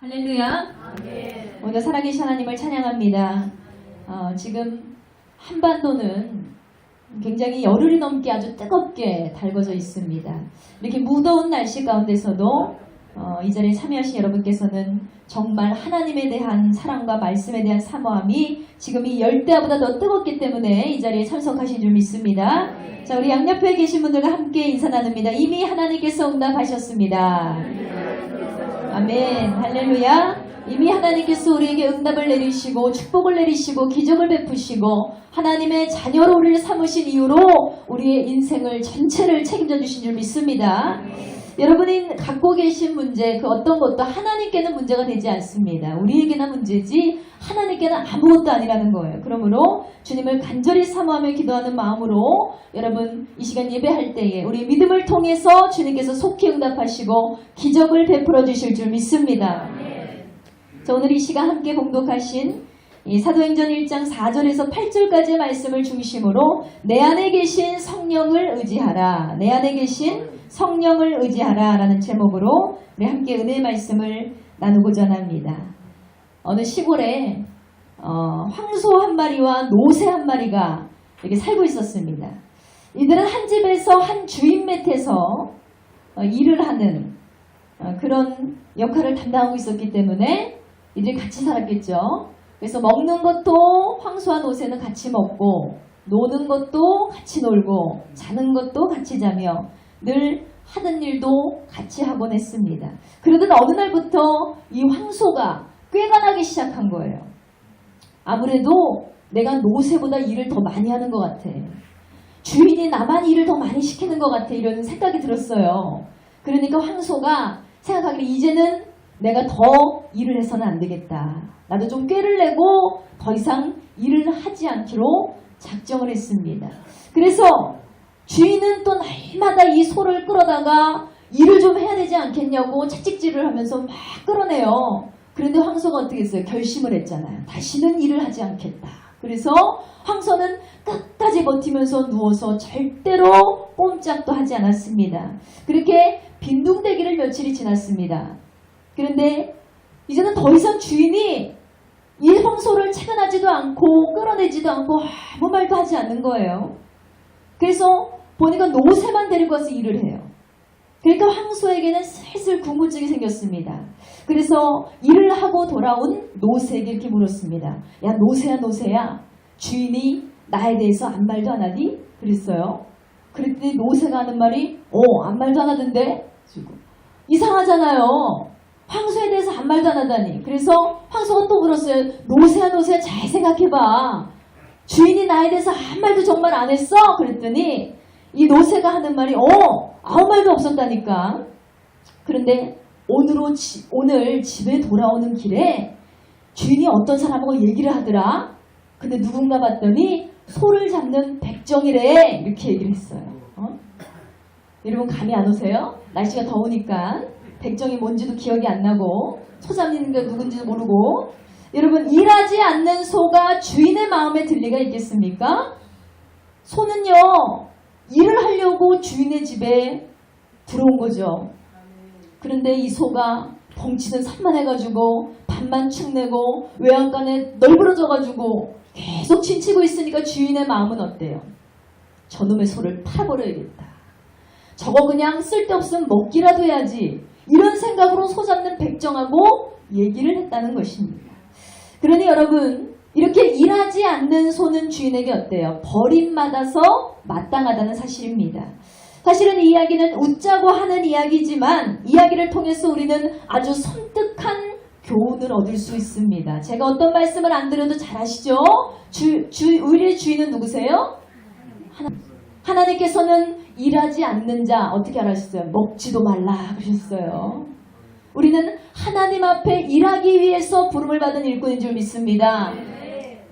할렐루야. 아멘. 오늘 살아계신 하나님을 찬양합니다. 지금 한반도는 굉장히 열흘이 넘게 아주 뜨겁게 달궈져 있습니다. 이렇게 무더운 날씨 가운데서도 이 자리에 참여하신 여러분께서는 정말 하나님에 대한 사랑과 말씀에 대한 사모함이 지금 이 열대야보다 더 뜨겁기 때문에 이 자리에 참석하신 줄 믿습니다. 자, 우리 양옆에 계신 분들과 함께 인사 나눕니다. 이미 하나님께서 응답하셨습니다. 아멘. 할렐루야. 이미 하나님께서 우리에게 응답을 내리시고 축복을 내리시고 기적을 베푸시고 하나님의 자녀로 우리를 삼으신 이유로 우리의 인생을 전체를 책임져 주신 줄 믿습니다. 여러분이 갖고 계신 문제 그 어떤 것도 하나님께는 문제가 되지 않습니다. 우리에게나 문제지 하나님께는 아무것도 아니라는 거예요. 그러므로 주님을 간절히 사모하며 기도하는 마음으로 여러분 이 시간 예배할 때에 우리 믿음을 통해서 주님께서 속히 응답하시고 기적을 베풀어 주실 줄 믿습니다. 자, 오늘 이 시간 함께 봉독하신 이 사도행전 1장 4절에서 8절까지의 말씀을 중심으로 내 안에 계신 성령을 의지하라. 내 안에 계신 성령을 의지하라 라는 제목으로 우리 함께 은혜의 말씀을 나누고자 합니다. 어느 시골에 황소 한 마리와 노새 한 마리가 이렇게 살고 있었습니다. 이들은 한 집에서 한 주인 밑에서 일을 하는 그런 역할을 담당하고 있었기 때문에 이들이 같이 살았겠죠. 그래서 먹는 것도 황소와 노새는 같이 먹고 노는 것도 같이 놀고 자는 것도 같이 자며 늘 하는 일도 같이 하곤 했습니다. 그러던 어느 날부터 이 황소가 꾀가 나기 시작한 거예요. 아무래도 내가 노새보다 일을 더 많이 하는 것 같아. 주인이 나만 일을 더 많이 시키는 것 같아. 이런 생각이 들었어요. 그러니까 황소가 생각하기를 이제는 내가 더 일을 해서는 안 되겠다. 나도 좀 꾀를 내고 더 이상 일을 하지 않기로 작정을 했습니다. 그래서 주인은 또 날마다 이 소를 끌어다가 일을 좀 해야 되지 않겠냐고 채찍질을 하면서 막 끌어내요. 그런데 황소가 어떻게 했어요? 결심을 했잖아요. 다시는 일을 하지 않겠다. 그래서 황소는 끝까지 버티면서 누워서 절대로 꼼짝도 하지 않았습니다. 그렇게 빈둥대기를 며칠이 지났습니다. 그런데 이제는 더 이상 주인이 이 황소를 체면하지도 않고 끌어내지도 않고 아무 말도 하지 않는 거예요. 그래서 보니까 노새만 데리고 와서 일을 해요. 그러니까 황소에게는 슬슬 궁금증이 생겼습니다. 그래서 일을 하고 돌아온 노새에게 이렇게 물었습니다. 야, 노새야 주인이 나에 대해서 아무 말도 안 하니? 그랬어요. 그랬더니 노새가 하는 말이 아무 말도 안 하던데? 이상하잖아요. 황소에 대해서 아무 말도 안 하다니. 그래서 황소가 또 물었어요. 노새야 잘 생각해봐. 주인이 나에 대해서 아무 말도 정말 안 했어? 그랬더니 이 노새가 하는 말이 아무 말도 없었다니까. 그런데 오늘 집에 돌아오는 길에 주인이 어떤 사람하고 얘기를 하더라. 근데 누군가 봤더니 소를 잡는 백정이래. 이렇게 얘기를 했어요. 여러분 감이 안 오세요? 날씨가 더우니까 백정이 뭔지도 기억이 안 나고 소 잡는 게 누군지도 모르고. 여러분 일하지 않는 소가 주인의 마음에 들 리가 있겠습니까? 소는요 일을 하려고 주인의 집에 들어온 거죠. 그런데 이 소가 덩치는 산만해가지고 밥만 축 내고 외양간에 널브러져가지고 계속 친치고 있으니까 주인의 마음은 어때요? 저놈의 소를 팔아버려야겠다. 저거 그냥 쓸데없으면 먹기라도 해야지. 이런 생각으로 소 잡는 백정하고 얘기를 했다는 것입니다. 그러니 여러분 이렇게 일하지 않는 소는 주인에게 어때요? 버림받아서 마땅하다는 사실입니다. 사실은 이 이야기는 웃자고 하는 이야기지만 이야기를 통해서 우리는 아주 섬뜩한 교훈을 얻을 수 있습니다. 제가 어떤 말씀을 안 드려도 잘 아시죠? 우리의 주인은 누구세요? 하나님께서는 일하지 않는 자 어떻게 알았어요? 먹지도 말라 그러셨어요. 우리는 하나님 앞에 일하기 위해서 부름을 받은 일꾼인 줄 믿습니다.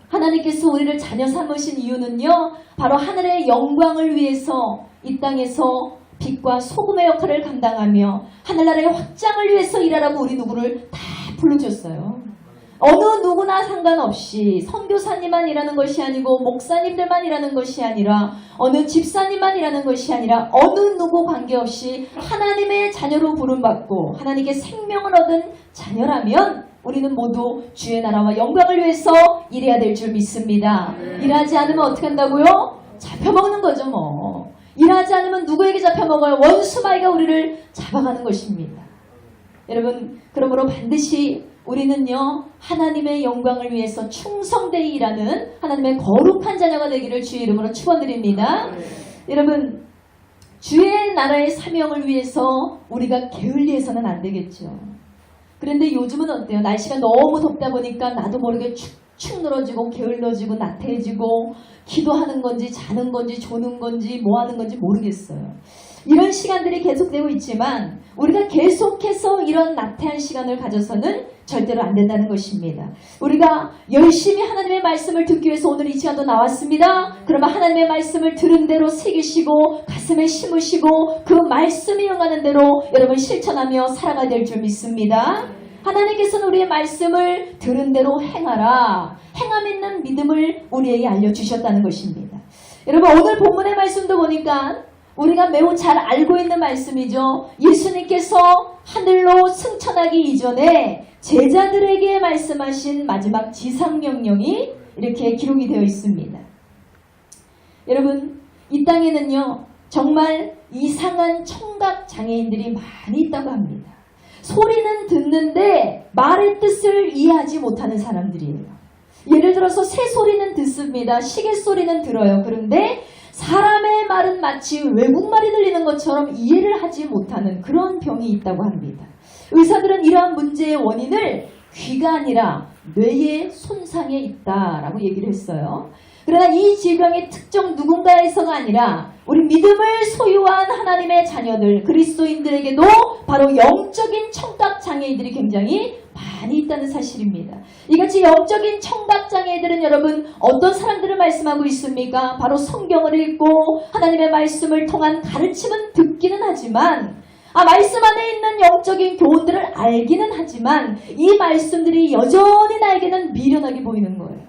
하나님께서 우리를 자녀 삼으신 이유는요. 바로 하늘의 영광을 위해서 이 땅에서 빛과 소금의 역할을 감당하며 하늘나라의 확장을 위해서 일하라고 우리 누구를 다 불러줬어요. 어느 누구나 상관없이 선교사님만 일하는 것이 아니고 목사님들만 일하는 것이 아니라 어느 집사님만 일하는 것이 아니라 어느 누구 관계없이 하나님의 자녀로 부름받고 하나님께 생명을 얻은 자녀라면 우리는 모두 주의 나라와 영광을 위해서 일해야 될 줄 믿습니다. 일하지 않으면 어떻게 한다고요? 잡혀먹는 거죠 뭐. 일하지 않으면 누구에게 잡혀먹어요? 원수마귀가 우리를 잡아가는 것입니다. 여러분, 그러므로 반드시 우리는요, 하나님의 영광을 위해서 충성되이 일하는 하나님의 거룩한 자녀가 되기를 주의 이름으로 축원드립니다. 여러분, 주의 나라의 사명을 위해서 우리가 게을리해서는 안 되겠죠. 그런데 요즘은 어때요? 날씨가 너무 덥다 보니까 나도 모르게 축 늘어지고 게을러지고 나태해지고 기도하는 건지 자는 건지 조는 건지 뭐 하는 건지 모르겠어요. 이런 시간들이 계속되고 있지만 우리가 계속해서 이런 나태한 시간을 가져서는 절대로 안 된다는 것입니다. 우리가 열심히 하나님의 말씀을 듣기 위해서 오늘 이 시간도 나왔습니다. 그러면 하나님의 말씀을 들은 대로 새기시고 가슴에 심으시고 그 말씀이 응하는 대로 여러분 실천하며 살아가야 될 줄 믿습니다. 하나님께서는 우리의 말씀을 들은 대로 행하라. 행함 있는 믿음을 우리에게 알려주셨다는 것입니다. 여러분 오늘 본문의 말씀도 보니까 우리가 매우 잘 알고 있는 말씀이죠. 예수님께서 하늘로 승천하기 이전에 제자들에게 말씀하신 마지막 지상명령이 이렇게 기록이 되어 있습니다. 여러분 이 땅에는요 정말 이상한 청각장애인들이 많이 있다고 합니다. 소리는 듣는데 말의 뜻을 이해하지 못하는 사람들이에요. 예를 들어서 새 소리는 듣습니다. 시계 소리는 들어요. 그런데 사람의 말은 마치 외국말이 들리는 것처럼 이해를 하지 못하는 그런 병이 있다고 합니다. 의사들은 이러한 문제의 원인을 귀가 아니라 뇌의 손상에 있다라고 얘기를 했어요. 그러나 이 질병이 특정 누군가에서가 아니라 우리 믿음을 소유한 하나님의 자녀들 그리스도인들에게도 바로 영적인 청각장애인들이 굉장히 많이 있다는 사실입니다. 이같이 영적인 청각장애인들은 여러분 어떤 사람들을 말씀하고 있습니까? 바로 성경을 읽고 하나님의 말씀을 통한 가르침은 듣기는 하지만 말씀 안에 있는 영적인 교훈들을 알기는 하지만 이 말씀들이 여전히 나에게는 미련하게 보이는 거예요.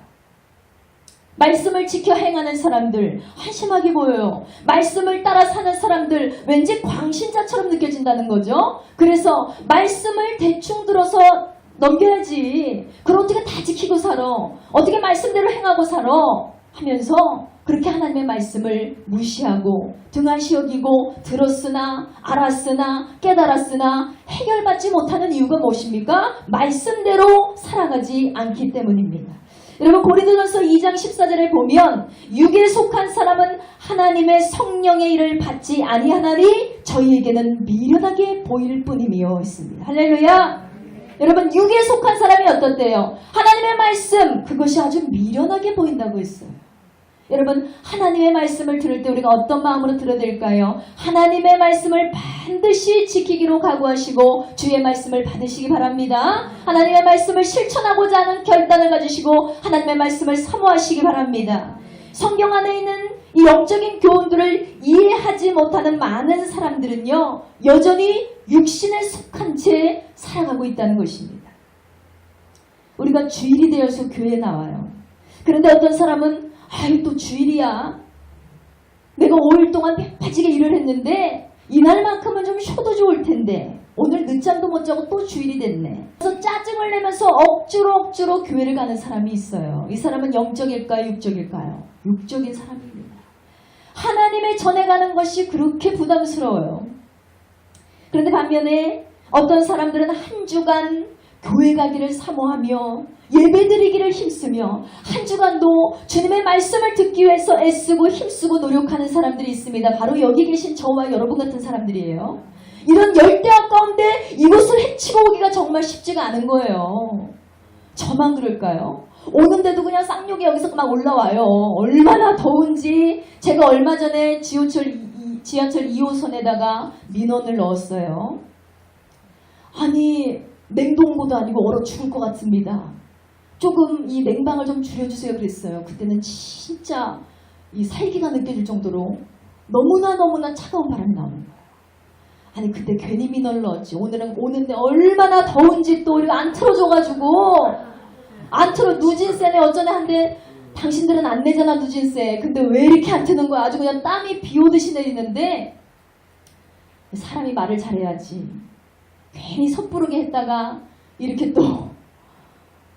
말씀을 지켜 행하는 사람들 한심하게 보여요. 말씀을 따라 사는 사람들 왠지 광신자처럼 느껴진다는 거죠. 그래서 말씀을 대충 들어서 넘겨야지. 그럼 어떻게 다 지키고 살아? 어떻게 말씀대로 행하고 살아? 하면서 그렇게 하나님의 말씀을 무시하고 등한시 여기고 들었으나 알았으나 깨달았으나 해결받지 못하는 이유가 무엇입니까? 말씀대로 살아가지 않기 때문입니다. 여러분 고린도전서 2장 14절에 보면 육에 속한 사람은 하나님의 성령의 일을 받지 아니하나니 저희에게는 미련하게 보일 뿐이며 있습니다. 할렐루야. 여러분 육에 속한 사람이 어떻대요? 하나님의 말씀 그것이 아주 미련하게 보인다고 했어요. 여러분 하나님의 말씀을 들을 때 우리가 어떤 마음으로 들어야 될까요? 하나님의 말씀을 반드시 지키기로 각오하시고 주의 말씀을 받으시기 바랍니다. 하나님의 말씀을 실천하고자 하는 결단을 가지시고 하나님의 말씀을 사모하시기 바랍니다. 성경 안에 있는 이 영적인 교훈들을 이해하지 못하는 많은 사람들은요 여전히 육신에 속한 채 살아가고 있다는 것입니다. 우리가 주일이 되어서 교회에 나와요. 그런데 어떤 사람은 아유 또 주일이야. 내가 5일 동안 빽빠지게 일을 했는데 이날만큼은 좀 쉬어도 좋을 텐데 오늘 늦잠도 못 자고 또 주일이 됐네. 그래서 짜증을 내면서 억지로 교회를 가는 사람이 있어요. 이 사람은 영적일까요? 육적일까요? 육적인 사람입니다. 하나님의 전해가는 것이 그렇게 부담스러워요. 그런데 반면에 어떤 사람들은 한 주간 교회 가기를 사모하며 예배드리기를 힘쓰며 한 주간도 주님의 말씀을 듣기 위해서 애쓰고 힘쓰고 노력하는 사람들이 있습니다. 바로 여기 계신 저와 여러분 같은 사람들이에요. 이런 열대야 가운데 이곳을 헤치고 오기가 정말 쉽지가 않은 거예요. 저만 그럴까요? 오는데도 그냥 쌍욕이 여기서 막 올라와요. 얼마나 더운지. 제가 얼마 전에 지하철 2호선에다가 민원을 넣었어요. 아니 냉동고도 아니고 얼어 죽을 것 같습니다. 조금 이 냉방을 좀 줄여주세요 그랬어요. 그때는 진짜 이 살기가 느껴질 정도로 너무나 차가운 바람이 나오는 거예요. 아니 그때 괜히 민원을 넣었지. 오늘은 오는데 얼마나 더운지 또 우리가 안 틀어줘가지고 안 틀어. 누진세네 어쩌네 한데 당신들은 안 내잖아 누진세. 근데 왜 이렇게 안 트는 거야? 아주 그냥 땀이 비 오듯이 내리는데 사람이 말을 잘해야지. 괜히 섣부르게 했다가 이렇게 또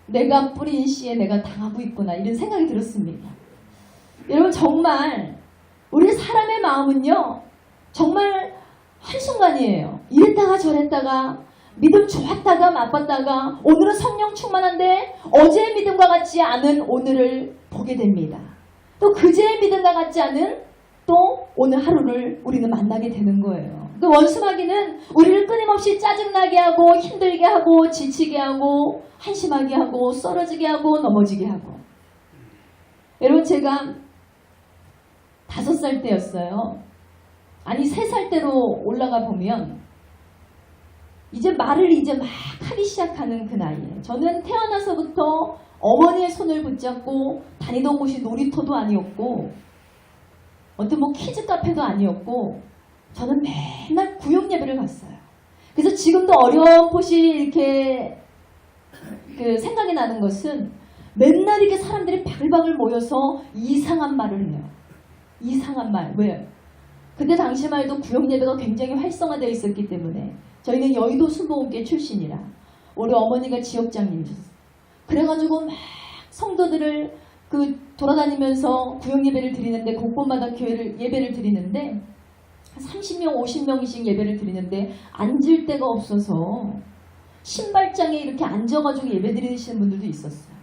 내가 뿌린 씨에 내가 당하고 있구나 이런 생각이 들었습니다. 여러분 정말 우리 사람의 마음은요 정말 한순간이에요. 이랬다가 저랬다가 믿음 좋았다가 나빴다가 오늘은 성령 충만한데 어제의 믿음과 같지 않은 오늘을 보게 됩니다. 또 그제의 믿음과 같지 않은 또 오늘 하루를 우리는 만나게 되는 거예요. 그 원수마귀는 우리를 끊임없이 짜증나게 하고 힘들게 하고 지치게 하고 한심하게 하고 쓰러지게 하고 넘어지게 하고. 여러분 제가 5살 때였어요. 아니 3살 때로 올라가 보면 이제 말을 이제 막 하기 시작하는 그 나이에 저는 태어나서부터 어머니의 손을 붙잡고 다니던 곳이 놀이터도 아니었고 어떤 뭐 키즈 카페도 아니었고 저는 맨날 구역 예배를 갔어요. 그래서 지금도 어렴풋이 이렇게 그 생각이 나는 것은 맨날 이렇게 사람들이 바글바글 모여서 이상한 말을 해요. 이상한 말. 왜요? 그때 당시만 해도 구역 예배가 굉장히 활성화되어 있었기 때문에 저희는 여의도 순복음교회 출신이라 우리 어머니가 지역장님이셨어요. 그래가지고 막 성도들을 그 돌아다니면서 구역 예배를 드리는데 곳곳마다 예배를 드리는데 30명, 50명씩 예배를 드리는데 앉을 데가 없어서 신발장에 이렇게 앉아가지고 예배 드리시는 분들도 있었어요.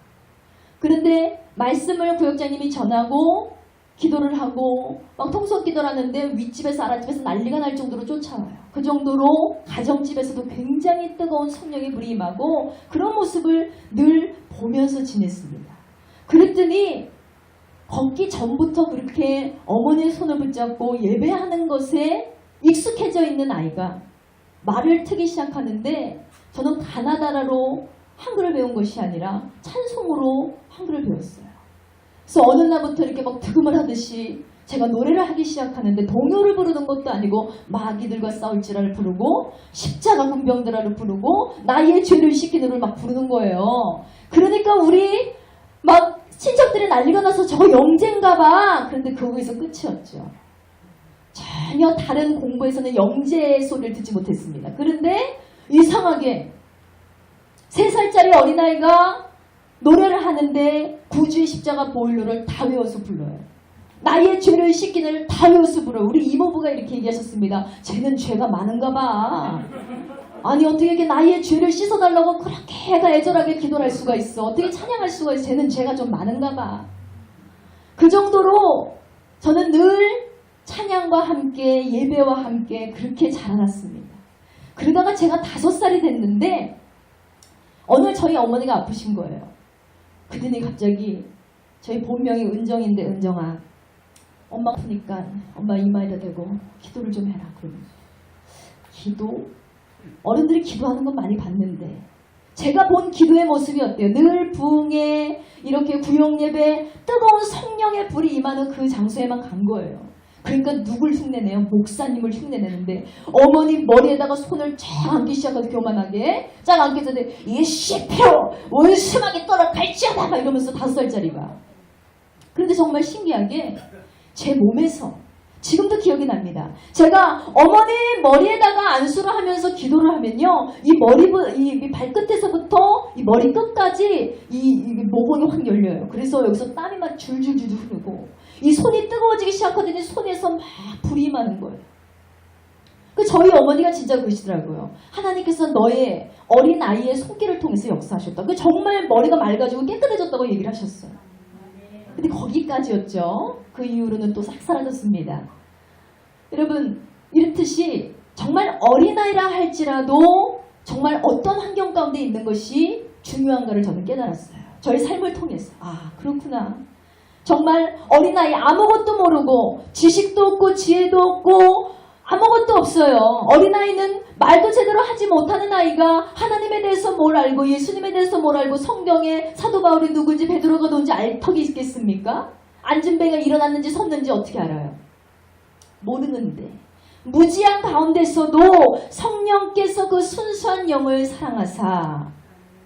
그런데 말씀을 구역장님이 전하고 기도를 하고 막 통속 기도를 하는데 윗집에서 아랫집에서 난리가 날 정도로 쫓아와요. 그 정도로 가정집에서도 굉장히 뜨거운 성령의 불이 임하고 그런 모습을 늘 보면서 지냈습니다. 그랬더니 걷기 전부터 그렇게 어머니의 손을 붙잡고 예배하는 것에 익숙해져 있는 아이가 말을 트기 시작하는데 저는 가나다라로 한글을 배운 것이 아니라 찬송으로 한글을 배웠어요. 그래서 어느 날부터 이렇게 막 득음을 하듯이 제가 노래를 하기 시작하는데 동요를 부르는 것도 아니고 마귀들과 싸울지라를 부르고 십자가 군병들아를 부르고 나의 죄를 씻기는 을 막 부르는 거예요. 그러니까 우리 막 친척들이 난리가 나서 저거 영재인가 봐. 그런데 거기서 끝이었죠. 전혀 다른 공부에서는 영재의 소리를 듣지 못했습니다. 그런데 이상하게 3살짜리 어린아이가 노래를 하는데 구주의 십자가 보일러를 다 외워서 불러요. 나의 죄를 씻기는 다 외워서 불러요. 우리 이모부가 이렇게 얘기하셨습니다. 쟤는 죄가 많은가 봐. 아니 어떻게 이렇게 나의 죄를 씻어달라고 그렇게 애가 애절하게 기도를 할 수가 있어. 어떻게 찬양할 수가 있어. 쟤는 죄가 좀 많은가 봐. 그 정도로 저는 늘 찬양과 함께 예배와 함께 그렇게 자라났습니다. 그러다가 제가 5살이 됐는데 어느 저희 어머니가 아프신 거예요. 그랬더니 갑자기 저희 본명이 은정인데 은정아 엄마 아프니까 엄마 이마에다 대고 기도를 좀 해라. 그러면서 기도? 어른들이 기도하는 건 많이 봤는데 제가 본 기도의 모습이 어때요? 늘 부흥에 이렇게 구역예배 뜨거운 성령의 불이 임하는 그 장소에만 간 거예요. 그러니까 누굴 흉내내요? 목사님을 흉내내는데 어머니 머리에다가 손을 쫙 안기 시작하고 교만하게 쫙 안겨서 이 씨표 원수마귀 떨어 갈지어다 막 이러면서 5살짜리가. 그런데 정말 신기하게 제 몸에서 지금도 기억이 납니다. 제가 어머니 머리에다가 안수를 하면서 기도를 하면요. 이 발끝에서부터 이 머리 끝까지 이 모공이 확 열려요. 그래서 여기서 땀이 막 줄줄줄 흐르고 이 손이 뜨거워지기 시작하더니 손에서 막 불이 임하는 거예요. 그 저희 어머니가 진짜 그러시더라고요. 하나님께서 너의 어린 아이의 손길을 통해서 역사하셨다. 그 정말 머리가 맑아지고 깨끗해졌다고 얘기를 하셨어요. 근데 거기까지였죠. 그 이후로는 또 싹 사라졌습니다. 여러분 이렇듯이 정말 어린아이라 할지라도 정말 어떤 환경 가운데 있는 것이 중요한가를 저는 깨달았어요. 저희 삶을 통해서. 아 그렇구나. 정말 어린아이 아무것도 모르고 지식도 없고 지혜도 없고 아무것도 없어요. 어린아이는 말도 제대로 하지 못하는 아이가 하나님에 대해서 뭘 알고 예수님에 대해서 뭘 알고 성경에 사도 바울이 누구인지 베드로가 누군지 알 턱이 있겠습니까? 앉은 배가 일어났는지 섰는지 어떻게 알아요? 모르는데 무지한 가운데서도 성령께서 그 순수한 영을 사랑하사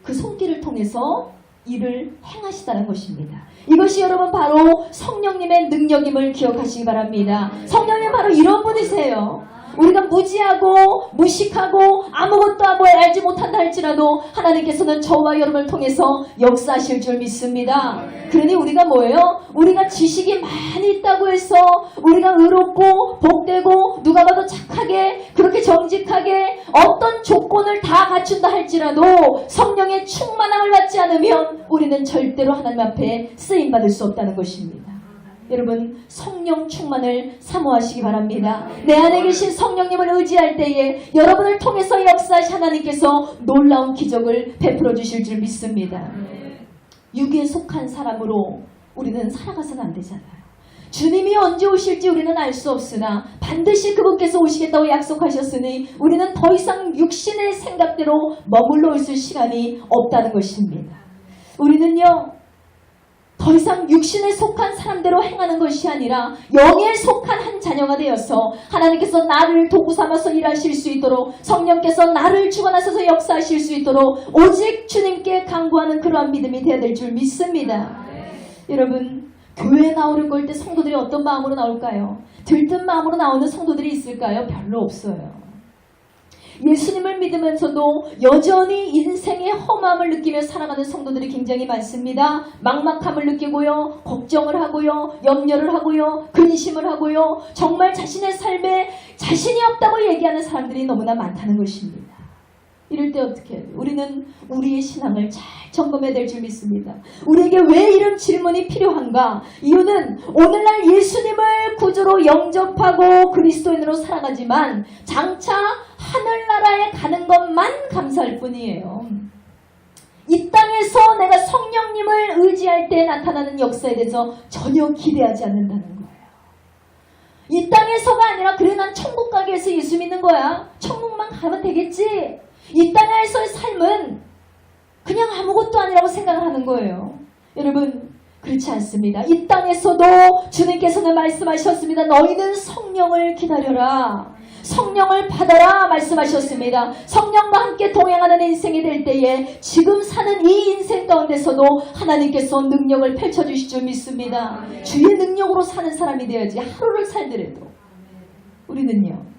그 손길을 통해서 일을 행하시다는 것입니다. 이것이 여러분 바로 성령님의 능력임을 기억하시기 바랍니다. 성령님 바로 이런 분이세요. 우리가 무지하고 무식하고 아무것도 알지 못한다 할지라도 하나님께서는 저와 여러분을 통해서 역사하실 줄 믿습니다. 그러니 우리가 뭐예요? 우리가 지식이 많이 있다고 해서 우리가 의롭고 복되고 누가 봐도 착하게 그렇게 정직하게 어떤 조건을 다 갖춘다 할지라도 성령의 충만함을 받지 않으면 우리는 절대로 하나님 앞에 쓰임받을 수 없다는 것입니다. 여러분 성령 충만을 사모하시기 바랍니다. 내 안에 계신 성령님을 의지할 때에 여러분을 통해서 역사하신 하나님께서 놀라운 기적을 베풀어 주실 줄 믿습니다. 육에 속한 사람으로 우리는 살아가서는 안 되잖아요. 주님이 언제 오실지 우리는 알 수 없으나 반드시 그분께서 오시겠다고 약속하셨으니 우리는 더 이상 육신의 생각대로 머물러 있을 시간이 없다는 것입니다. 우리는요 더 이상 육신에 속한 사람대로 행하는 것이 아니라 영에 속한 한 자녀가 되어서 하나님께서 나를 도구 삼아서 일하실 수 있도록 성령께서 나를 주관하셔서 역사하실 수 있도록 오직 주님께 간구하는 그러한 믿음이 되어야 될 줄 믿습니다. 여러분 교회에 나오려고 할 때 성도들이 어떤 마음으로 나올까요? 들뜬 마음으로 나오는 성도들이 있을까요? 별로 없어요. 예수님을 믿으면서도 여전히 인생의 험함을 느끼며 살아가는 성도들이 굉장히 많습니다. 막막함을 느끼고요. 걱정을 하고요. 염려를 하고요. 근심을 하고요. 정말 자신의 삶에 자신이 없다고 얘기하는 사람들이 너무나 많다는 것입니다. 이럴 때 어떻게 해야 돼요? 우리는 우리의 신앙을 잘 점검해야 될 줄 믿습니다. 우리에게 왜 이런 질문이 필요한가? 이유는 오늘날 예수님을 구주로 영접하고 그리스도인으로 살아가지만 장차 하늘나라에 가는 것만 감사할 뿐이에요. 이 땅에서 내가 성령님을 의지할 때 나타나는 역사에 대해서 전혀 기대하지 않는다는 거예요. 이 땅에서가 아니라 그래 난 천국 가기 위해서 예수 믿는 거야. 천국만 가면 되겠지. 이 땅에서의 삶은 그냥 아무것도 아니라고 생각을 하는 거예요. 여러분 그렇지 않습니다. 이 땅에서도 주님께서는 말씀하셨습니다. 너희는 성령을 기다려라. 성령을 받아라 말씀하셨습니다. 성령과 함께 동행하는 인생이 될 때에 지금 사는 이 인생 가운데서도 하나님께서 능력을 펼쳐주실 줄 믿습니다. 주의 능력으로 사는 사람이 되어야지. 하루를 살더라도 우리는요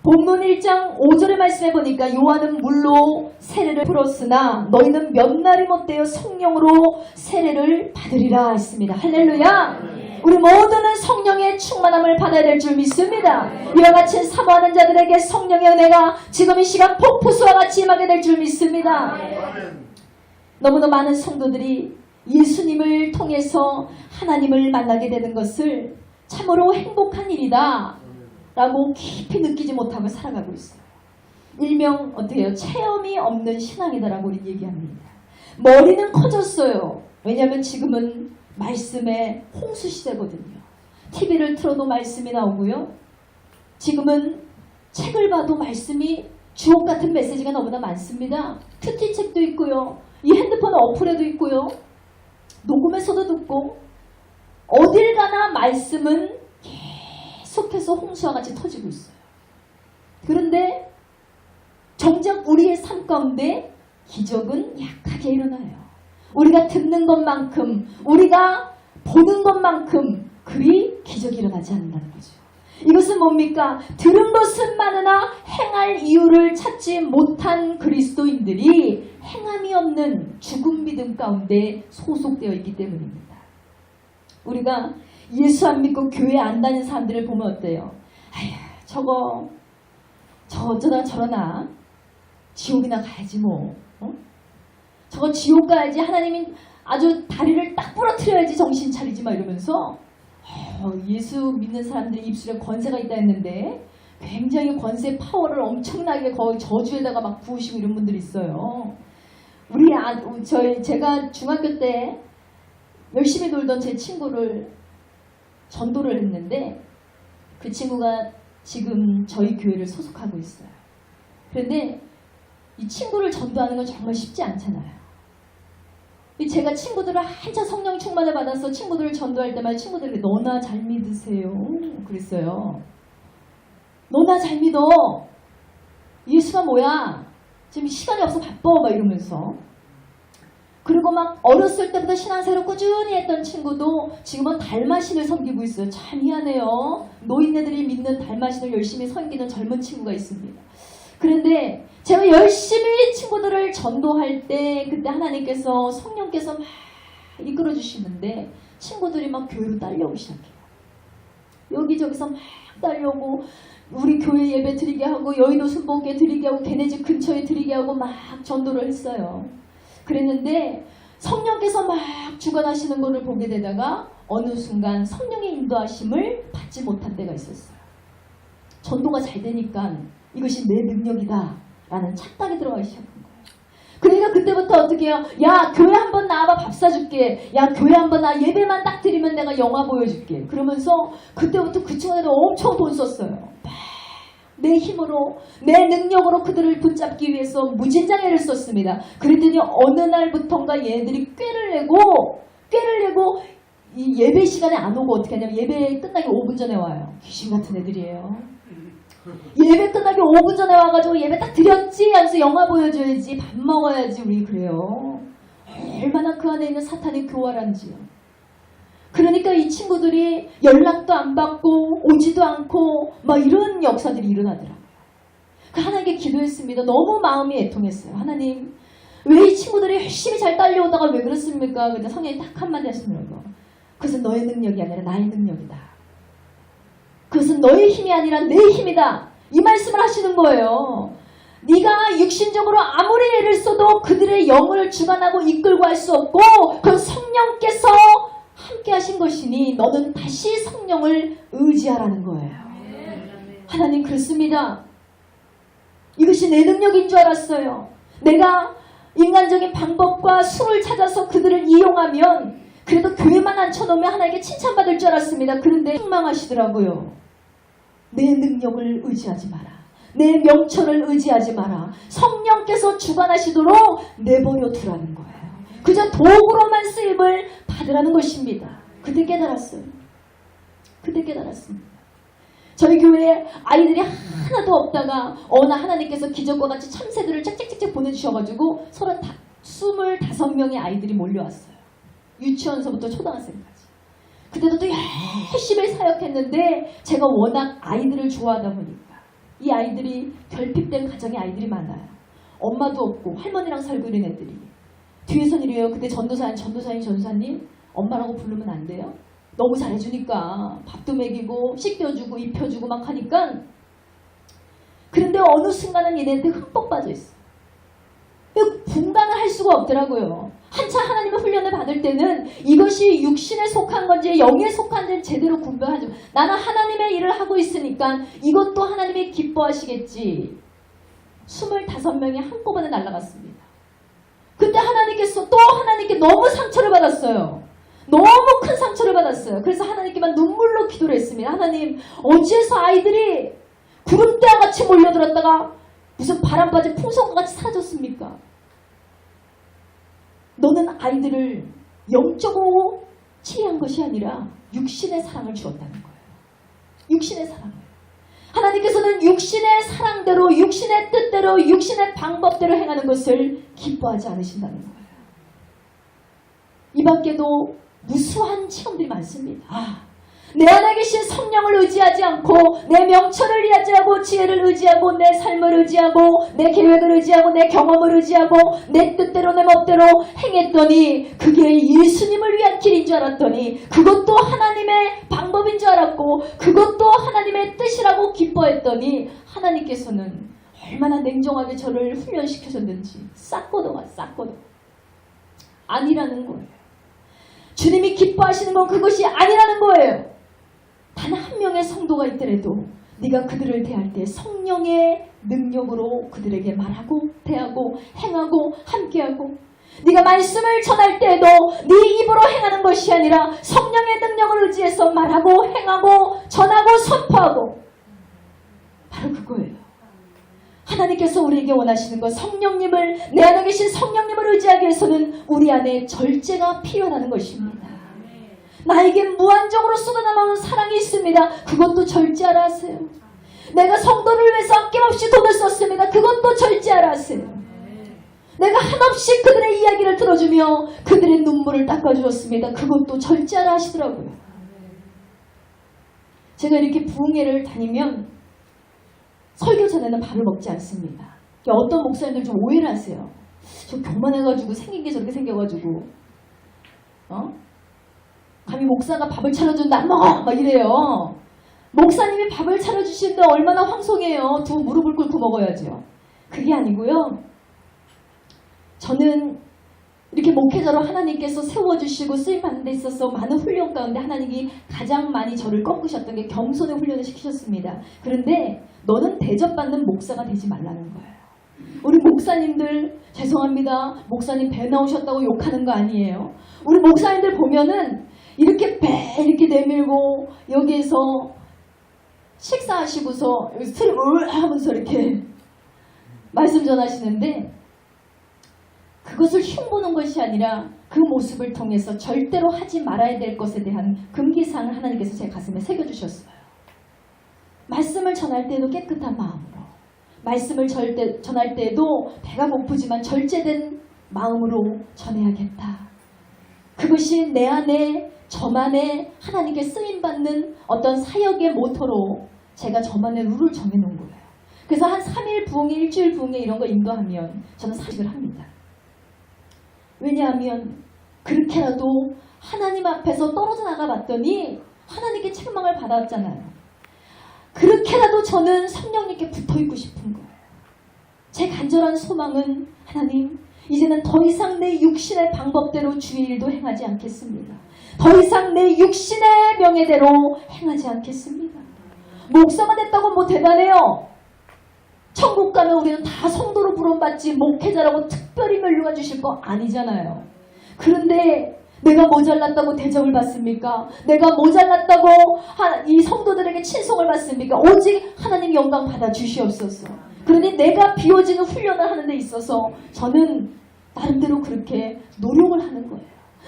본문 1장 5절의 말씀에 보니까 요한은 물로 세례를 풀었으나 너희는 몇 날이 못되어 성령으로 세례를 받으리라 했습니다. 할렐루야. 우리 모두는 성령의 충만함을 받아야 될 줄 믿습니다. 이와 같이 사모하는 자들에게 성령의 은혜가 지금 이 시간 폭포수와 같이 임하게 될 줄 믿습니다. 너무나 많은 성도들이 예수님을 통해서 하나님을 만나게 되는 것을 참으로 행복한 일이다 라고 깊이 느끼지 못하고 살아가고 있어요. 일명 어떻게 해요? 체험이 없는 신앙이다라고 우리 얘기합니다. 머리는 커졌어요. 왜냐하면 지금은 말씀의 홍수 시대거든요. TV를 틀어도 말씀이 나오고요. 지금은 책을 봐도 말씀이 주옥 같은 메시지가 너무나 많습니다. 큐티책도 있고요. 이 핸드폰 어플에도 있고요. 녹음해서도 듣고 어딜 가나 말씀은 계속해서 홍수와 같이 터지고 있어요. 그런데 정작 우리의 삶 가운데 기적은 약하게 일어나요. 우리가 듣는 것만큼 우리가 보는 것만큼 그리 기적이 일어나지 않는다는 거죠. 이것은 뭡니까? 들은 것은 많으나 행할 이유를 찾지 못한 그리스도인들이 행함이 없는 죽은 믿음 가운데 소속되어 있기 때문입니다. 우리가 예수 안 믿고 교회 안 다니는 사람들을 보면 어때요? 아휴 저거 저 어쩌다 저러나 지옥이나 가야지 뭐. 저거 지옥 가야지. 하나님이 아주 다리를 딱 부러뜨려야지 정신 차리지 마 이러면서 예수 믿는 사람들이 입술에 권세가 있다 했는데 굉장히 권세 파워를 엄청나게 거의 저주에다가 막 부으시고 이런 분들이 있어요. 제가 중학교 때 열심히 놀던 제 친구를 전도를 했는데 그 친구가 지금 저희 교회를 소속하고 있어요. 그런데 이 친구를 전도하는 건 정말 쉽지 않잖아요. 제가 친구들을 한참 성령 충만을 받아서 친구들을 전도할 때마다 친구들에게 너나 잘 믿으세요 그랬어요. 너나 잘 믿어. 예수가 뭐야? 지금 시간이 없어 바빠 막 이러면서 그리고 막 어렸을 때부터 신앙생활을 꾸준히 했던 친구도 지금은 달마신을 섬기고 있어요. 참 희한해요. 노인네들이 믿는 달마신을 열심히 섬기는 젊은 친구가 있습니다. 그런데 제가 열심히 친구들을 전도할 때 그때 하나님께서 성령께서 막 이끌어 주시는데 친구들이 막 교회로 딸려오기 시작해요. 여기저기서 막 딸려오고 우리 교회 예배 드리게 하고 여의도 순복음교회 드리게 하고 걔네 집 근처에 드리게 하고 막 전도를 했어요. 그랬는데 성령께서 막 주관하시는 것을 보게 되다가 어느 순간 성령의 인도하심을 받지 못한 때가 있었어요. 전도가 잘 되니까 이것이 내 능력이다 라는 착각이 들어가기 시작한 거예요. 그러니까 그때부터 어떻게 해요? 야 교회 한번 나와봐 밥 사줄게. 야 교회 한번 나 예배만 딱 드리면 내가 영화 보여줄게. 그러면서 그때부터 그 친구들은 엄청 돈 썼어요. 내 힘으로 내 능력으로 그들을 붙잡기 위해서 무진장애를 썼습니다. 그랬더니 어느 날부턴가 얘들이 꾀를 내고 이 예배 시간에 안 오고 어떻게 하냐면 예배 끝나기 5분 전에 와요. 귀신 같은 애들이에요. 예배 끝나기 5분 전에 와가지고 예배 딱 드렸지 하면서 영화 보여줘야지 밥 먹어야지 우리 그래요. 얼마나 그 안에 있는 사탄이 교활한지요. 그러니까 이 친구들이 연락도 안 받고 오지도 않고 막 이런 역사들이 일어나더라고요. 하나님께 기도했습니다. 너무 마음이 애통했어요. 하나님 왜 이 친구들이 열심히 잘 딸려오다가 왜 그렇습니까? 근데 성령이 딱 한마디 하시더라고요. 그것은 너의 능력이 아니라 나의 능력이다. 그것은 너의 힘이 아니라 내 힘이다. 이 말씀을 하시는 거예요. 네가 육신적으로 아무리 애를 써도 그들의 영을 주관하고 이끌고 할 수 없고 그건 성령께서 함께 하신 것이니 너는 다시 성령을 의지하라는 거예요. 하나님 그렇습니다. 이것이 내 능력인 줄 알았어요. 내가 인간적인 방법과 수를 찾아서 그들을 이용하면 그래도 교회만 앉혀놓으면 하나님께 칭찬받을 줄 알았습니다. 그런데 폭망하시더라고요. 내 능력을 의지하지 마라. 내 명철을 의지하지 마라. 성령께서 주관하시도록 내버려 두라는 거예요. 그저 도구로만 쓰임을 받으라는 것입니다. 그때 깨달았어요. 그때 깨달았습니다. 저희 교회에 아이들이 하나도 없다가 어느 하나님께서 기적과 같이 참새들을 짝짝짝짝 보내주셔가지고 25명의 아이들이 몰려왔어요. 유치원서부터 초등학생까지. 그때도 또 열심히 사역했는데 제가 워낙 아이들을 좋아하다 보니까 이 아이들이 결핍된 가정의 아이들이 많아요. 엄마도 없고 할머니랑 살고 있는 애들이. 뒤에선 이래요. 근데 전도사님 엄마라고 부르면 안 돼요? 너무 잘해주니까 밥도 먹이고 씻겨주고 입혀주고 막 하니까. 그런데 어느 순간은 얘네한테 흠뻑 빠져있어요. 분간을 할 수가 없더라고요. 한참 하나님의 훈련을 받을 때는 이것이 육신에 속한 건지 영에 속한 건지 제대로 분별하죠. 나는 하나님의 일을 하고 있으니까 이것도 하나님이 기뻐하시겠지. 25명이 한꺼번에 날아갔습니다. 그때 하나님께서 또 하나님께 너무 상처를 받았어요. 너무 큰 상처를 받았어요. 그래서 하나님께만 눈물로 기도를 했습니다. 하나님 어찌해서 아이들이 구름대와 같이 몰려들었다가 무슨 바람 빠진 풍선과 같이 사라졌습니까? 너는 아이들을 영적으로 치유한 것이 아니라 육신의 사랑을 주었다는 거예요. 육신의 사랑을. 하나님께서는 육신의 사랑대로, 육신의 뜻대로, 육신의 방법대로 행하는 것을 기뻐하지 않으신다는 거예요. 이 밖에도 무수한 체험들이 많습니다. 내 안에 계신 성령을 의지하지 않고 내 명철을 의지하고 지혜를 의지하고 내 삶을 의지하고 내 계획을 의지하고 내 경험을 의지하고 내 뜻대로 내 멋대로 행했더니 그게 예수님을 위한 길인 줄 알았더니 그것도 하나님의 방법인 줄 알았고 그것도 하나님의 뜻이라고 기뻐했더니 하나님께서는 얼마나 냉정하게 저를 훈련시켜줬는지 싹거도가 싹거도 아니라는 거예요. 주님이 기뻐하시는 건 그것이 아니라는 거예요. 단 한 명의 성도가 있더라도 네가 그들을 대할 때 성령의 능력으로 그들에게 말하고 대하고 행하고 함께하고 네가 말씀을 전할 때에도 네 입으로 행하는 것이 아니라 성령의 능력을 의지해서 말하고 행하고 전하고 선포하고 바로 그거예요. 하나님께서 우리에게 원하시는 것 성령님을 내 안에 계신 성령님을 의지하기 위해서는 우리 안에 절제가 필요하다는 것입니다. 나에게 무한적으로 쏟아나오는 사랑이 있습니다. 그것도 절제하라 하세요. 내가 성도를 위해서 아낌없이 돈을 썼습니다. 그것도 절제하라 하세요. 내가 한없이 그들의 이야기를 들어주며 그들의 눈물을 닦아주었습니다. 그것도 절제하라 하시더라고요. 제가 이렇게 부흥회를 다니면 설교 전에는 밥을 먹지 않습니다. 어떤 목사님들 좀 오해를 하세요. 저 교만해가지고 생긴 게 저렇게 생겨가지고 감히 목사가 밥을 차려주는데 안 먹어! 막 이래요. 목사님이 밥을 차려주시는데 얼마나 황송해요. 두 무릎을 꿇고 먹어야죠. 그게 아니고요. 저는 이렇게 목회자로 하나님께서 세워주시고 쓰임받는 데 있어서 많은 훈련 가운데 하나님이 가장 많이 저를 꺾으셨던 게 겸손의 훈련을 시키셨습니다. 그런데 너는 대접받는 목사가 되지 말라는 거예요. 우리 목사님들 죄송합니다. 목사님 배 나오셨다고 욕하는 거 아니에요. 우리 목사님들 보면은 이렇게 배 이렇게 내밀고 여기에서 식사하시고서 스를 하면서 이렇게 말씀 전하시는데 그것을 흉보는 것이 아니라 그 모습을 통해서 절대로 하지 말아야 될 것에 대한 금기사항을 하나님께서 제 가슴에 새겨주셨어요. 말씀을 전할 때도 깨끗한 마음으로, 말씀을 전할 때도 배가 고프지만 절제된 마음으로 전해야겠다. 그것이 내 안에 저만의 하나님께 쓰임받는 어떤 사역의 모토로 제가 저만의 룰을 정해놓은 거예요. 그래서 한 3일 부흥회, 일주일 부흥회 이런 거 인도하면 저는 사직을 합니다. 왜냐하면 그렇게라도 하나님 앞에서 떨어져 나가봤더니 하나님께 책망을 받았잖아요. 그렇게라도 저는 성령님께 붙어있고 싶은 거예요. 제 간절한 소망은 하나님 이제는 더 이상 내 육신의 방법대로 주의 일도 행하지 않겠습니다. 더 이상 내 육신의 명예대로 행하지 않겠습니다. 목사가 됐다고 뭐 대단해요. 천국 가면 우리는 다 성도로 부름받지 목회자라고 특별히 면류관 주실 거 아니잖아요. 그런데 내가 모자랐다고 대접을 받습니까? 내가 모자랐다고 이 성도들에게 친송을 받습니까? 오직 하나님 영광 받아 주시옵소서. 그러니 내가 비워지는 훈련을 하는 데 있어서 저는 나름대로 그렇게 노력을 하는 거예요.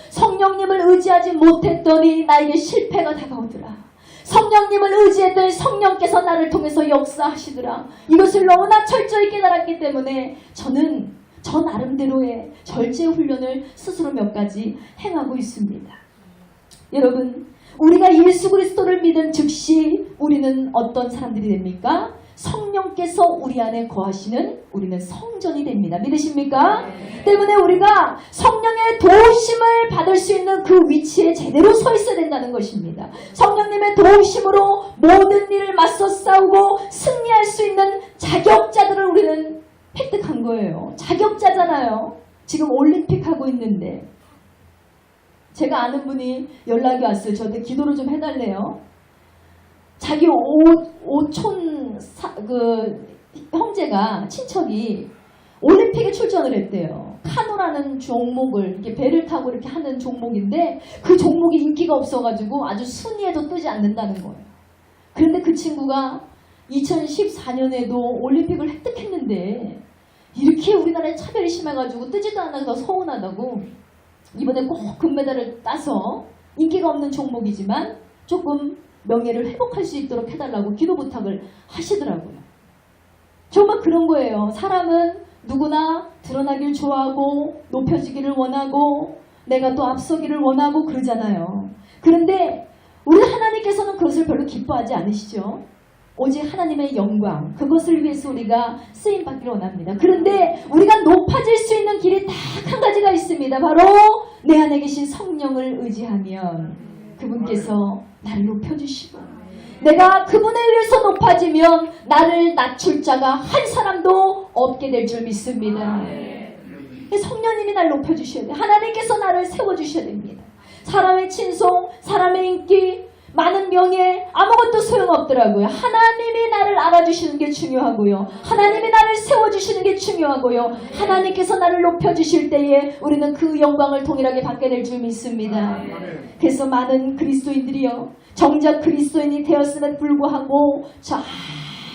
성령님을 의지하지 못했더니 나에게 실패가 다가오더라. 성령님을 의지했더니 성령께서 나를 통해서 역사하시더라. 이것을 너무나 철저히 깨달았기 때문에 저는 저 나름대로의 절제 훈련을 스스로 몇 가지 행하고 있습니다. 여러분, 우리가 예수 그리스도를 믿은 즉시 우리는 어떤 사람들이 됩니까? 성령께서 우리 안에 거하시는 우리는 성전이 됩니다. 믿으십니까? 때문에 우리가 성령의 도우심을 받을 수 있는 그 위치에 제대로 서 있어야 된다는 것입니다. 성령님의 도우심으로 모든 일을 맞서 싸우고 승리할 수 있는 자격자들을 우리는 획득한 거예요. 자격자잖아요. 지금 올림픽 하고 있는데 제가 아는 분이 연락이 왔어요. 저한테 기도를 좀 해달래요. 자기 오촌 형제가 친척이 올림픽에 출전을 했대요. 카누라는 종목을 이렇게 배를 타고 이렇게 하는 종목인데 그 종목이 인기가 없어가지고 아주 순위에도 뜨지 않는다는 거예요. 그런데 그 친구가 2014년에도 올림픽을 획득했는데 이렇게 우리나라에 차별이 심해가지고 뜨지도 않아서 서운하다고 이번에 꼭 금메달을 따서 인기가 없는 종목이지만 조금 명예를 회복할 수 있도록 해달라고 기도 부탁을 하시더라고요. 정말 그런 거예요. 사람은 누구나 드러나길 좋아하고 높여지기를 원하고 내가 또 앞서기를 원하고 그러잖아요. 그런데 우리 하나님께서는 그것을 별로 기뻐하지 않으시죠. 오직 하나님의 영광, 그것을 위해서 우리가 쓰임받기를 원합니다. 그런데 우리가 높아질 수 있는 길이 딱 한 가지가 있습니다. 바로 내 안에 계신 성령을 의지하면 그분께서 나를 높여주시고 내가 그분에 의해서 높아지면 나를 낮출 자가 한 사람도 없게 될 줄 믿습니다. 성령님이 나를 높여주셔야 돼요. 하나님께서 나를 세워주셔야 됩니다. 사람의 친송, 사람의 인기, 많은 명예 아무것도 소용없더라고요. 하나님이 나를 알아주시는 게 중요하고요. 하나님이 나를 세워주시는 게 중요하고요. 하나님께서 나를 높여주실 때에 우리는 그 영광을 동일하게 받게 될 줄 믿습니다. 그래서 많은 그리스도인들이요. 정작 그리스도인이 되었음에도 불구하고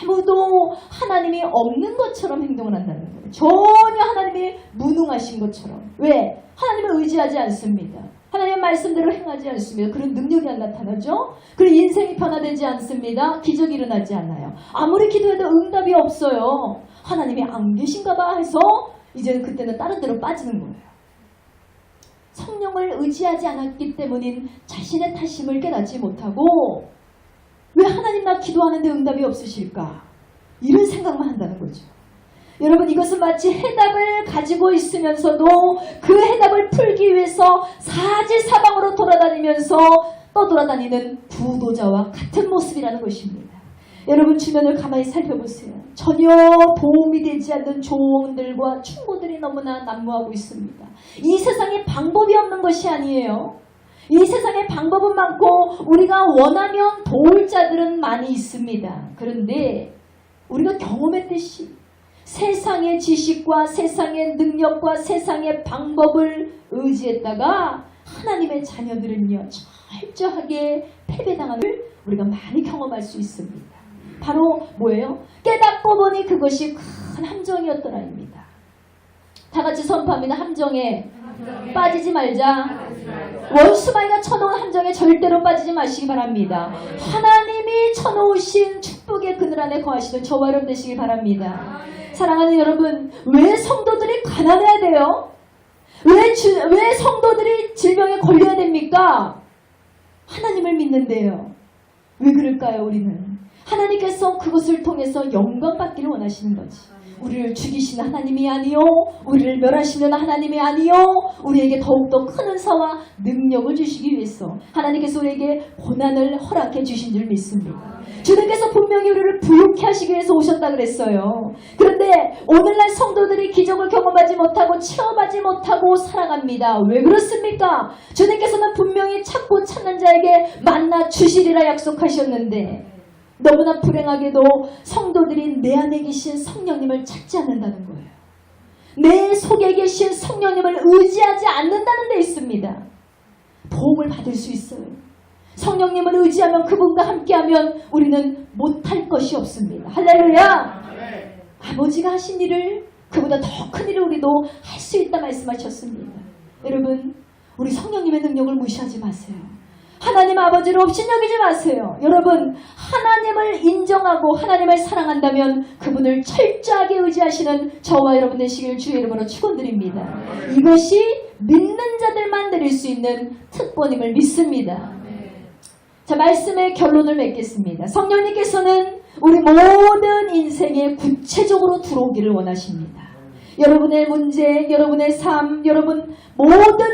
아무도 하나님이 없는 것처럼 행동을 한다는 거예요. 전혀 하나님이 무능하신 것처럼. 왜? 하나님을 의지하지 않습니다. 하나님의 말씀대로 행하지 않습니다. 그런 능력이 안 나타나죠. 그리고 인생이 변화되지 않습니다. 기적이 일어나지 않아요. 아무리 기도해도 응답이 없어요. 하나님이 안 계신가 봐 해서 이제는 그때는 다른 데로 빠지는 거예요. 성령을 의지하지 않았기 때문인 자신의 탓임을 깨닫지 못하고 왜 하나님 나 기도하는데 응답이 없으실까? 이런 생각만 한다는 거죠. 여러분, 이것은 마치 해답을 가지고 있으면서도 그 해답을 풀기 위해서 사지사방으로 돌아다니면서 떠돌아다니는 부도자와 같은 모습이라는 것입니다. 여러분, 주변을 가만히 살펴보세요. 전혀 도움이 되지 않는 조언들과 충고들이 너무나 난무하고 있습니다. 이 세상에 방법이 없는 것이 아니에요. 이 세상에 방법은 많고 우리가 원하면 도울 자들은 많이 있습니다. 그런데 우리가 경험했듯이 세상의 지식과 세상의 능력과 세상의 방법을 의지했다가 하나님의 자녀들은요, 철저하게 패배당하는 걸 우리가 많이 경험할 수 있습니다. 바로 뭐예요? 깨닫고 보니 그것이 큰 함정이었더라입니다. 다 같이 선포합니다. 함정에 빠지지 말자. 원수마귀가 쳐놓은 함정에 절대로 빠지지 마시기 바랍니다. 하나님이 쳐놓으신 축복의 그늘 안에 거하시는 저와 여러분 되시기 바랍니다. 사랑하는 여러분, 왜 성도들이 가난해야 돼요? 왜 성도들이 질병에 걸려야 됩니까? 하나님을 믿는데요. 왜 그럴까요, 우리는? 하나님께서 그것을 통해서 영광 받기를 원하시는 거지. 우리를 죽이시는 하나님이 아니요, 우리를 멸하시는 하나님이 아니요, 우리에게 더욱더 큰 은사와 능력을 주시기 위해서 하나님께서 우리에게 고난을 허락해 주신 줄 믿습니다. 주님께서 분명히 우리를 부욕해 하시기 위해서 오셨다 그랬어요. 그런데 오늘날 성도들이 기적을 경험하지 못하고 체험하지 못하고 살아갑니다. 왜 그렇습니까? 주님께서는 분명히 찾고 찾는 자에게 만나 주시리라 약속하셨는데 너무나 불행하게도 성도들이 내 안에 계신 성령님을 찾지 않는다는 거예요. 내 속에 계신 성령님을 의지하지 않는다는 데 있습니다. 도움을 받을 수 있어요. 성령님을 의지하면 그분과 함께하면 우리는 못할 것이 없습니다. 할렐루야! 아버지가 하신 일을 그보다 더 큰 일을 우리도 할 수 있다 말씀하셨습니다. 여러분, 우리 성령님의 능력을 무시하지 마세요. 하나님 아버지를 업신여기지 마세요. 여러분, 하나님을 인정하고 하나님을 사랑한다면 그분을 철저하게 의지하시는 저와 여러분 되시길 주의 이름으로 축원드립니다. 이것이 믿는 자들만 드릴 수 있는 특권임을 믿습니다. 자, 말씀의 결론을 맺겠습니다. 성령님께서는 우리 모든 인생에 구체적으로 들어오기를 원하십니다. 여러분의 문제, 여러분의 삶, 여러분 모든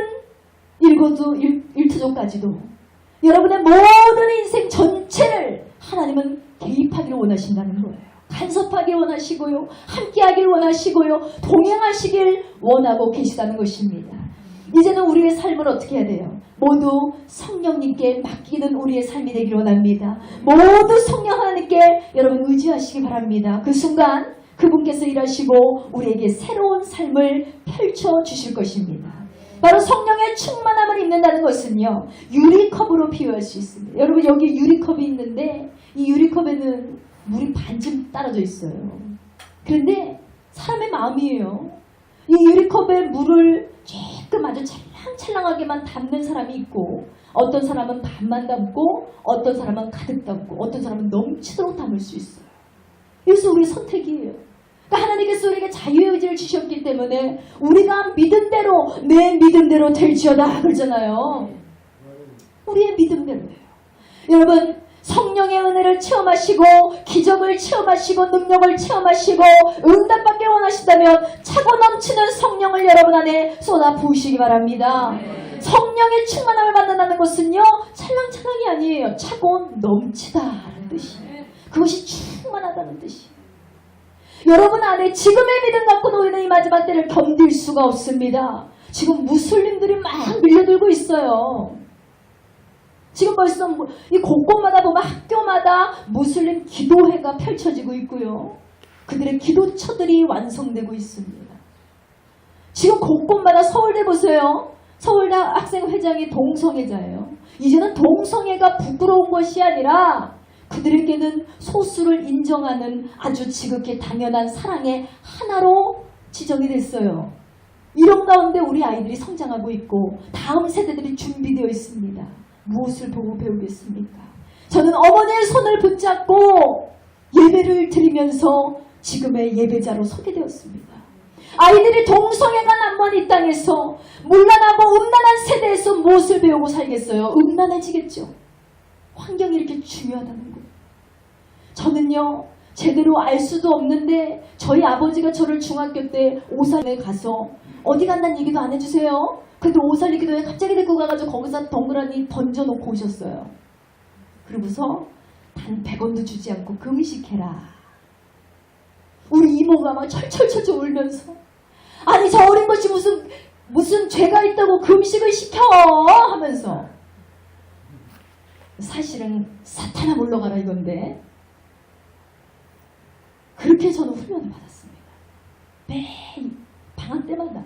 일투족까지도 여러분의 모든 인생 전체를 하나님은 개입하기를 원하신다는 거예요. 간섭하길 원하시고요. 함께하길 원하시고요. 동행하시길 원하고 계시다는 것입니다. 이제는 우리의 삶을 어떻게 해야 돼요? 모두 성령님께 맡기는 우리의 삶이 되기를 원합니다. 모두 성령 하나님께 여러분 의지하시기 바랍니다. 그 순간 그분께서 일하시고 우리에게 새로운 삶을 펼쳐주실 것입니다. 바로 성령의 충만함을 입는다는 것은요, 유리컵으로 비유할 수 있습니다. 여러분, 여기 유리컵이 있는데 이 유리컵에는 물이 반쯤 따라져 있어요. 그런데 사람의 마음이에요. 이 유리컵에 물을 조금 아주 찰랑찰랑하게만 담는 사람이 있고, 어떤 사람은 반만 담고, 어떤 사람은 가득 담고, 어떤 사람은 넘치도록 담을 수 있어요. 이것은 우리의 선택이에요. 그러니까 하나님께서 우리에게 자유의 의지를 주셨기 때문에 우리가 믿은 대로, 내 믿음대로 될지어다 그러잖아요. 우리의 믿음대로예요. 여러분, 성령의 은혜를 체험하시고 기적을 체험하시고 능력을 체험하시고 응답받길 원하신다면 차고 넘치는 성령을 여러분 안에 쏟아 부으시기 바랍니다. 성령의 충만함을 받는다는 것은요, 찰랑찰랑이 아니에요. 차고 넘치다라는 뜻이에요. 그것이 충만하다는 뜻이에요. 여러분 안에 지금의 믿음 갖고는 우리는 이 마지막 때를 견딜 수가 없습니다. 지금 무슬림들이 막 밀려들고 있어요. 지금 벌써 이 곳곳마다 보면 학교마다 무슬림 기도회가 펼쳐지고 있고요. 그들의 기도처들이 완성되고 있습니다. 지금 곳곳마다 서울대 보세요. 서울대 학생회장이 동성애자예요. 이제는 동성애가 부끄러운 것이 아니라 그들에게는 소수를 인정하는 아주 지극히 당연한 사랑의 하나로 지정이 됐어요. 이런 가운데 우리 아이들이 성장하고 있고 다음 세대들이 준비되어 있습니다. 무엇을 보고 배우겠습니까? 저는 어머니의 손을 붙잡고 예배를 드리면서 지금의 예배자로 서게 되었습니다. 아이들이 동성애가 난무한 이 땅에서 문란하고 음란한 세대에서 무엇을 배우고 살겠어요? 음란해지겠죠. 환경이 이렇게 중요하다는 거예요. 저는요, 제대로 알 수도 없는데 저희 아버지가 저를 중학교 때 오산에 가서 어디 간다는 얘기도 안 해주세요. 근데 오살리 기도에 갑자기 데리고 가가지고 거기서 덩그러니 던져놓고 오셨어요. 그러고서 단 100원도 주지 않고 금식해라. 우리 이모가 막 철철철철 울면서 아니 저 어린 것이 무슨 죄가 있다고 금식을 시켜 하면서 사실은 사탄아 물러가라 이건데 그렇게 저는 훈련을 받았습니다. 매일 방학 때마다.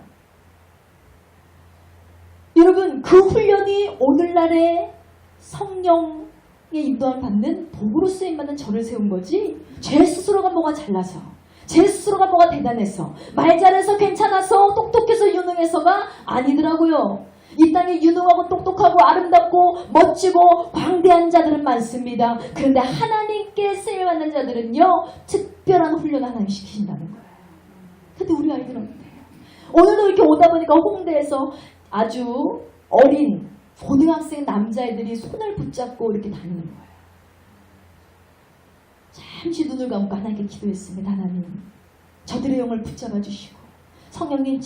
여러분 그 훈련이 오늘날의 성령의 인도함을 받는 도구로 쓰임받는 저를 세운 거지 제 스스로가 뭐가 잘나서 제 스스로가 뭐가 대단해서 말 잘해서 괜찮아서 똑똑해서 유능해서가 아니더라고요. 이 땅에 유능하고 똑똑하고 아름답고 멋지고 광대한 자들은 많습니다. 그런데 하나님께 쓰임받는 자들은요 특별한 훈련을 하나님 시키신다는 거예요. 근데 우리 아이들은 어때요? 오늘도 이렇게 오다 보니까 홍대에서 아주 어린 고등학생 남자애들이 손을 붙잡고 이렇게 다니는 거예요. 잠시 눈을 감고 하나님께 기도했습니다. 하나님, 저들의 영을 붙잡아 주시고 성령님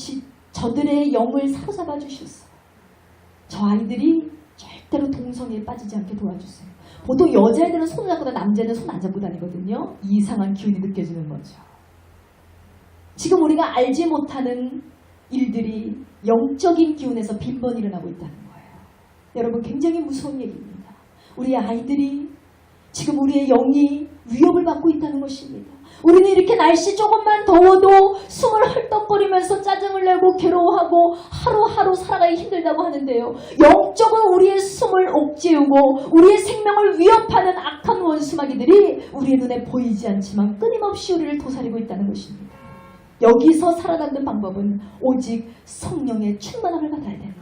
저들의 영을 사로잡아 주셨어. 저 아이들이 절대로 동성애에 빠지지 않게 도와주세요. 보통 여자애들은 손을 잡고 남자는 손 안 잡고 다니거든요. 이상한 기운이 느껴지는 거죠. 지금 우리가 알지 못하는 일들이 영적인 기운에서 빈번히 일어나고 있다는 거예요. 여러분 굉장히 무서운 얘기입니다. 우리 아이들이 지금 우리의 영이 위협을 받고 있다는 것입니다. 우리는 이렇게 날씨 조금만 더워도 숨을 헐떡거리면서 짜증을 내고 괴로워하고 하루하루 살아가기 힘들다고 하는데요. 영적으로 우리의 숨을 옥죄우고 우리의 생명을 위협하는 악한 원수마귀들이 우리의 눈에 보이지 않지만 끊임없이 우리를 도사리고 있다는 것입니다. 여기서 살아남는 방법은 오직 성령의 충만함을 받아야 된다.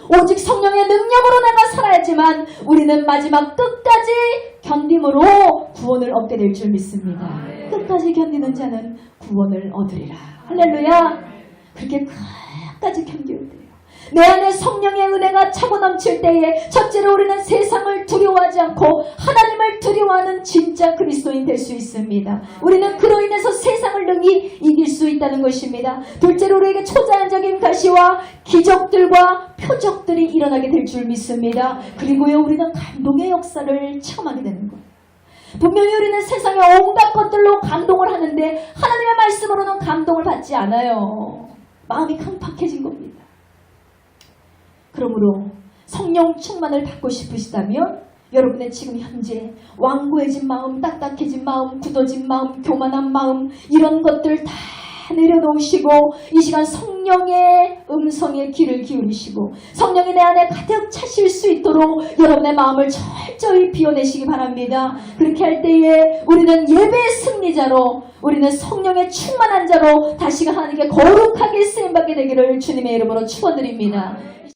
오직 성령의 능력으로 내가 살아야지만 우리는 마지막 끝까지 견딤으로 구원을 얻게 될 줄 믿습니다. 끝까지 견디는 자는 구원을 얻으리라. 할렐루야. 그렇게 끝까지 견뎌야 돼요. 내 안에 성령의 은혜가 차고 넘칠 때에 첫째로 우리는 세상을 두려워하지 않고 하나님을 두려워하는 진짜 그리스도인 될 수 있습니다. 우리는 그로 인해서 세상을 능히 이길 수 있다는 것입니다. 둘째로 우리에게 초자연적인 가시와 기적들과 표적들이 일어나게 될 줄 믿습니다. 그리고요 우리는 감동의 역사를 체험하게 되는 거예요. 분명히 우리는 세상의 온갖 것들로 감동을 하는데 하나님의 말씀으로는 감동을 받지 않아요. 마음이 강팍해진 겁니다. 그러므로 성령 충만을 받고 싶으시다면 여러분의 지금 현재 완고해진 마음, 딱딱해진 마음, 굳어진 마음, 교만한 마음 이런 것들 다 내려놓으시고 이 시간 성령의 음성에 귀를 기울이시고 성령이 내 안에 가득 차실 수 있도록 여러분의 마음을 철저히 비워내시기 바랍니다. 그렇게 할 때에 우리는 예배의 승리자로 우리는 성령의 충만한 자로 다시금 하나님께 거룩하게 쓰임받게 되기를 주님의 이름으로 축원드립니다.